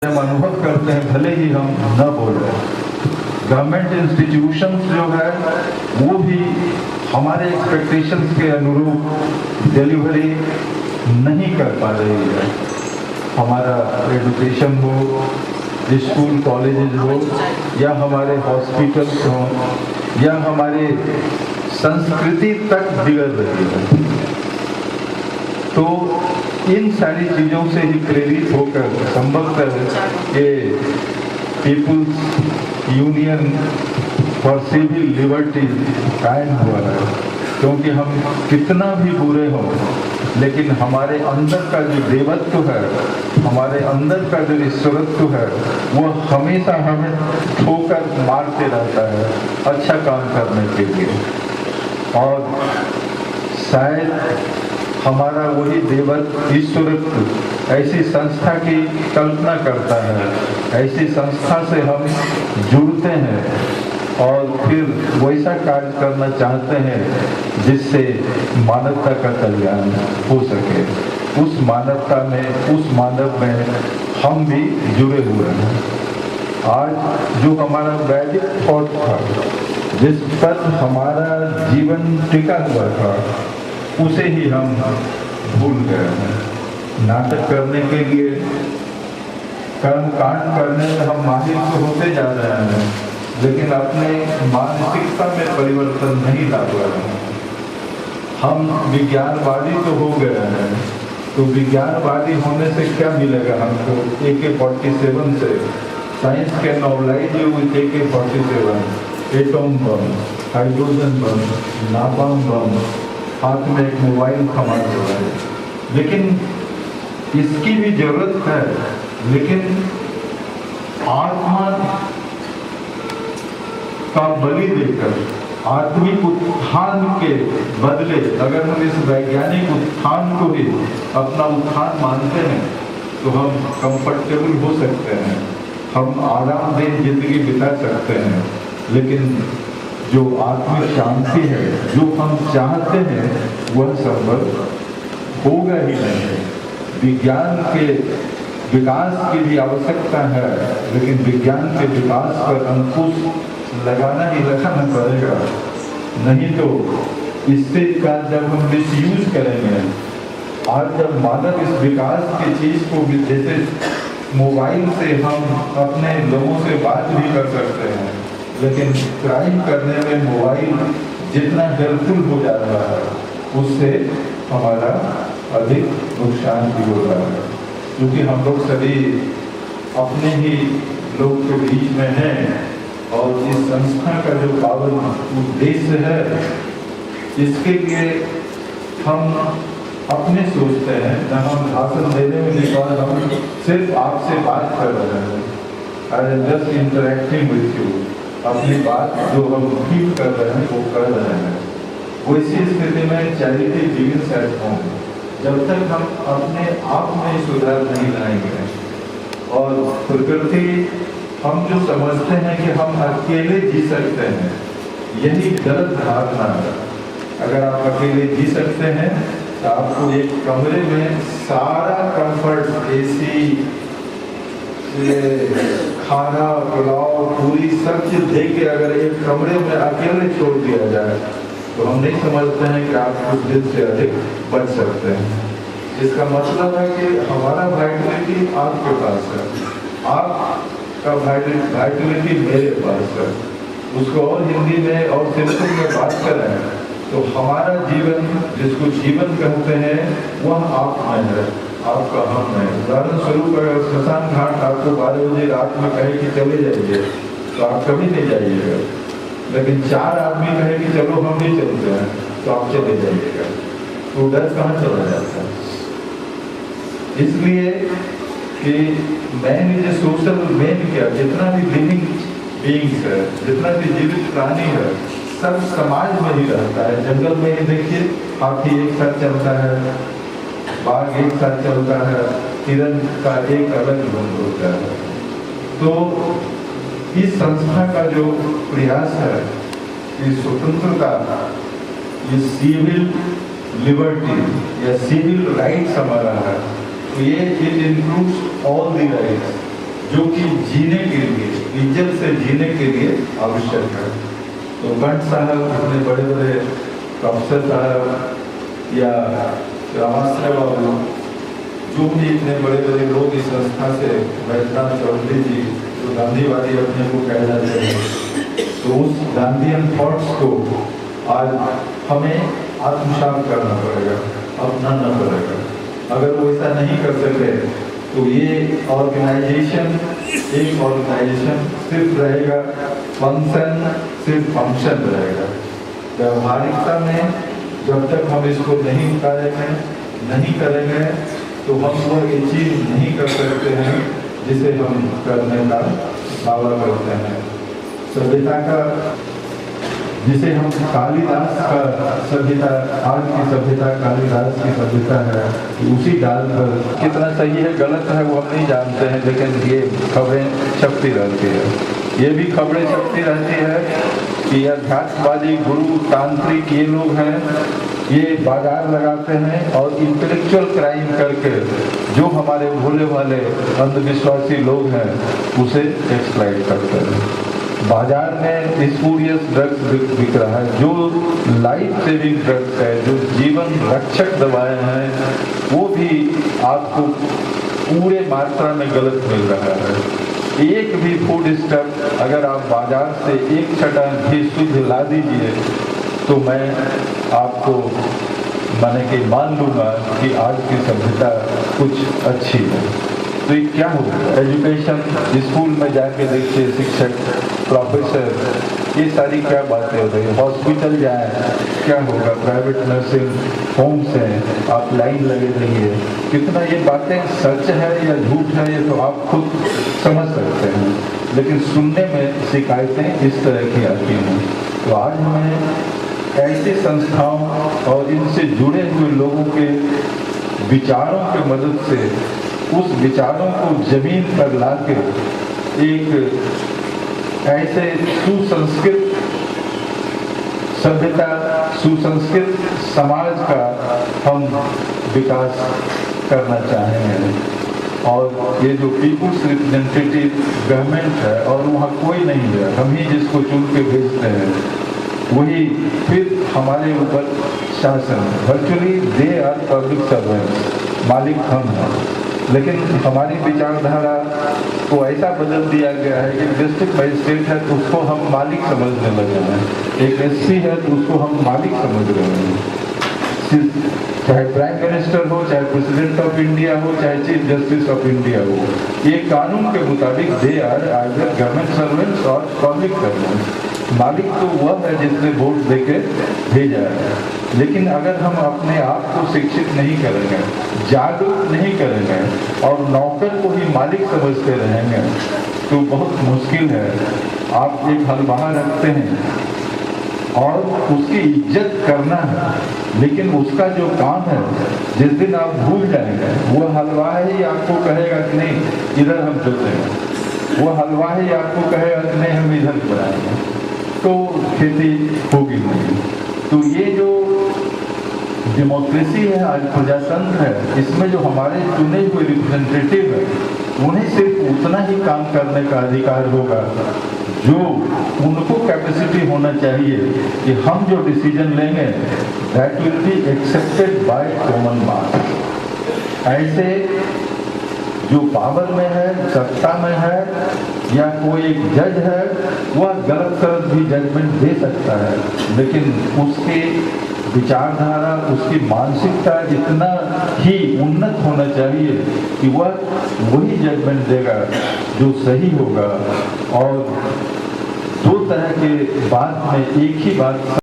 हम अनुभव करते हैं, भले ही हम न बोल रहे हैं। गवर्नमेंट इंस्टीट्यूशंस जो है वो भी हमारे एक्सपेक्टेशंस के अनुरूप डिलीवरी नहीं कर पा रही है। हमारा एजुकेशन हो, स्कूल कॉलेजेस हो, या हमारे हॉस्पिटल्स हों, या हमारे संस्कृति तक बिगड़ रही है। तो इन सारी चीज़ों से ही प्रेरित होकर संभवतः ये people's union for civil liberty कायम हुआ है। क्योंकि हम कितना भी बुरे हों, लेकिन हमारे अंदर का जो देवत्व है, हमारे अंदर का जो ईश्वरत्व है, वो हमेशा हमें ठोकर मारते रहता है अच्छा काम करने के लिए। और शायद हमारा वही देवत्व ईश्वरत्व ऐसी संस्था की कल्पना करता है, ऐसी संस्था से हम जुड़ते हैं और फिर वैसा कार्य करना चाहते हैं जिससे मानवता का कल्याण हो सके। उस मानवता में, उस मानव में हम भी जुड़े हुए हैं। आज जो हमारा वैदिक थॉट था, जिस पर हमारा जीवन टिका हुआ था, उसे ही हम भूल गए हैं। नाटक करने के लिए, कर्मकांड करने में हम माहिर तो होते जा रहे हैं, लेकिन अपने मानसिकता में परिवर्तन नहीं ला पा रहे हैं। हम विज्ञानवादी तो हो गए हैं, तो विज्ञानवादी होने से क्या मिलेगा हमको? AK-47 से साइंस के novelise with AK-47, atom bomb, hydrogen bomb, napalm bomb, हाथ में एक मोबाइल थमा हुआ है। लेकिन इसकी भी जरूरत है, लेकिन आत्मा का बलि देकर, आत्मिक उत्थान के बदले अगर हम इस वैज्ञानिक उत्थान को ही अपना उत्थान मानते हैं तो हम कंफर्टेबल हो सकते हैं, हम आरामदेह जिंदगी बिता सकते हैं। लेकिन जो आत्मिक शांति है, जो हम चाहते हैं, वह संभव होगा ही नहीं। विज्ञान के विकास की भी आवश्यकता है, लेकिन विज्ञान के विकास पर अंकुश लगाना पड़ेगा। नहीं तो इससे का जब हम मिसयूज करेंगे, आज जब मानव इस विकास की चीज को, जैसे मोबाइल से हम अपने लोगों से बात भी कर सकते हैं, लेकिन क्राइम करने में मोबाइल जितना हेल्पफुल हो जा रहा है, उससे हमारा अधिक नुकसान भी हो रहा है। क्योंकि हम लोग सभी अपने ही लोग के बीच में हैं, और इस संस्था का जो पावन उद्देश्य है, इसके लिए हम अपने सोचते हैं। जब हम भाषण देने में निकाल, हम सिर्फ आपसे बात कर रहे हैं, I am just interacting with you. अपनी बात जो हम फील कर रहे हैं वो कर रहे हैं। वैसी स्थिति में चैरिटी बिगिंस एट होम। जब तक हम अपने आप में सुधार नहीं लाएंगे, और प्रकृति, हम जो समझते हैं कि हम अकेले जी सकते हैं, यही गलत धारणा है। अगर आप अकेले जी सकते हैं तो आपको एक कमरे में सारा कंफर्ट, AC, खाना, पुलाव, पूरी सब चीज दे के अगर एक कमरे में अकेले छोड़ दिया जाए, तो हम नहीं समझते हैं कि आप कुछ दिन से अधिक बच सकते हैं। इसका मतलब है कि हमारा वाइटलिटी आपके पास है, आपका वाइटलिटी मेरे पास है। उसको और हिंदी में और सिंपल में बात करें तो हमारा जीवन, जिसको जीवन कहते हैं, वह आप में है, आपका हम है। उदाहरण स्वरूप अगर श्मशान घाट आपको 12 बजे रात में कहे कि चले जाइए, तो आप कभी नहीं जाइएगा। लेकिन 4 आदमी कहे कि चलो हम भी चलते हैं, तो आप चले जाइएगा। तो डर कहाँ चला जाता है? इसलिए कि man is a social man. क्या जितना भी लिविंग बीइंग्स है, जितना भी जीवित प्राणी है, सब समाज में ही रहता है। जंगल में ही देखिए, हाथी एक साथ चलता है, बाघ एक साथ चलता है, हिरण का एक अलग रंग होता है। तो इस संस्था का जो प्रयास है कि स्वतंत्रता, ये सिविल लिबर्टी या सिविल राइट्स हमारा है, तो ये it includes all the rights. जो कि जीने के लिए, इज्जत से जीने के लिए आवश्यक है। तो भट्ट साहब, इतने बड़े बड़े प्रोफेसर साहब या रामाश्रय बाबू, जो भी इतने बड़े बड़े लोग इस संस्था से, वैद्यनाथ चौधरी जी जो गांधीवादी अपने को कह जाते हैं, तो उस गांधीयन थॉट्स को आज हमें आत्मसात करना पड़ेगा, अपनाना पड़ेगा। अगर वो ऐसा नहीं कर सके तो ये ऑर्गेनाइजेशन, एक ऑर्गेनाइजेशन सिर्फ रहेगा फंक्शन, सिर्फ फंक्शन रहेगा। व्यवहारिकता में जब तक हम इसको नहीं उतारेंगे, नहीं करेंगे, तो हम वो अचीव नहीं कर सकते हैं जिसे हम करने का दावा करते हैं। सभ्यता का, जिसे हम कालिदास का सभ्यता, आज की सभ्यता कालिदास की सभ्यता है, उसी डाल पर कितना सही है गलत है वो हम नहीं जानते हैं, लेकिन ये खबरें छपती रहती है। ये भी खबरें छपती रहती है कि अध्यात्मवादी गुरु तांत्रिक ये लोग हैं, ये बाजार लगाते हैं और इंटेलेक्चुअल क्राइम करके जो हमारे भोले भाले अंधविश्वासी लोग हैं उसे एक्सप्लॉइट करते हैं। बाजार में स्पूरियस ड्रग्स बिक रहा है, जो लाइफ सेविंग ड्रग्स है, जो जीवन रक्षक दवाएं हैं, वो भी आपको पूरे मात्रा में गलत मिल रहा है। एक भी फूड स्टफ अगर आप बाजार से एक छटा भी शुद्ध ला दीजिए तो मैं आपको माने कि मान लूँगा कि आज की सभ्यता कुछ अच्छी है। तो ये क्या होगा? एजुकेशन, स्कूल में जाके देखिए, शिक्षक, प्रोफेसर, ये सारी क्या बातें हो रही है। हॉस्पिटल जाएं, क्या होगा? प्राइवेट नर्सिंग होम्स हैं, आप लाइन लगे रहिए। कितना ये बातें सच है या झूठ है ये तो आप खुद समझ सकते हैं, लेकिन सुनने में शिकायतें इस तरह की आती हैं। तो आज हमें ऐसी संस्थाओं और इनसे जुड़े हुए लोगों के विचारों की मदद से उस विचारों को जमीन पर लाके एक ऐसे सुसंस्कृत सभ्यता, सुसंस्कृत समाज का हम विकास करना चाहेंगे। और ये जो पीपुल्स रिप्रेजेंटेटिव गवर्नमेंट है और वहाँ कोई नहीं है, हम ही जिसको चुन के भेजते हैं, वही फिर हमारे ऊपर शासन, virtually they are public servants, मालिक हम हैं। लेकिन हमारी विचारधारा को ऐसा बदल दिया गया है कि डिस्ट्रिक्ट मजिस्ट्रेट है तो उसको हम मालिक समझने लगे हैं, एक एसपी है तो उसको हम मालिक समझ रहे हैं। चाहे प्राइम मिनिस्टर हो, चाहे प्रेसिडेंट ऑफ इंडिया हो, चाहे चीफ जस्टिस ऑफ इंडिया हो, ये कानून के मुताबिक they are either government servants और पब्लिक सर्वेंट्स। मालिक तो वह है जिसने वोट देके भेजा है। लेकिन अगर हम अपने आप को शिक्षित नहीं करेंगे, जागरूक नहीं करेंगे और नौकर को ही मालिक समझते रहेंगे तो बहुत मुश्किल है। आप एक हलवा रखते हैं और उसकी इज्जत करना है, लेकिन उसका जो काम है जिस दिन आप भूल जाएंगे, वो हलवा ही आपको कहेगा कि नहीं इधर हम चलते हैं, वो हलवा ही आपको कहेगा कि नहीं हम इधर बनाएंगे, तो खेती होगी नहीं। तो ये जो डेमोक्रेसी है, आज प्रजातंत्र है, इसमें जो हमारे चुने हुए रिप्रेजेंटेटिव है उन्हें सिर्फ उतना ही काम करने का अधिकार होगा जो उनको कैपेसिटी होना चाहिए कि हम जो डिसीजन लेंगे that will be accepted by common mass. ऐसे जो पावर में है, सत्ता में है या कोई एक जज है, वह गलत सलत भी जजमेंट दे सकता है, लेकिन उसके विचारधारा, उसकी मानसिकता इतना ही उन्नत होना चाहिए कि वह वही जजमेंट देगा जो सही होगा। और दो तरह के बात में एक ही बात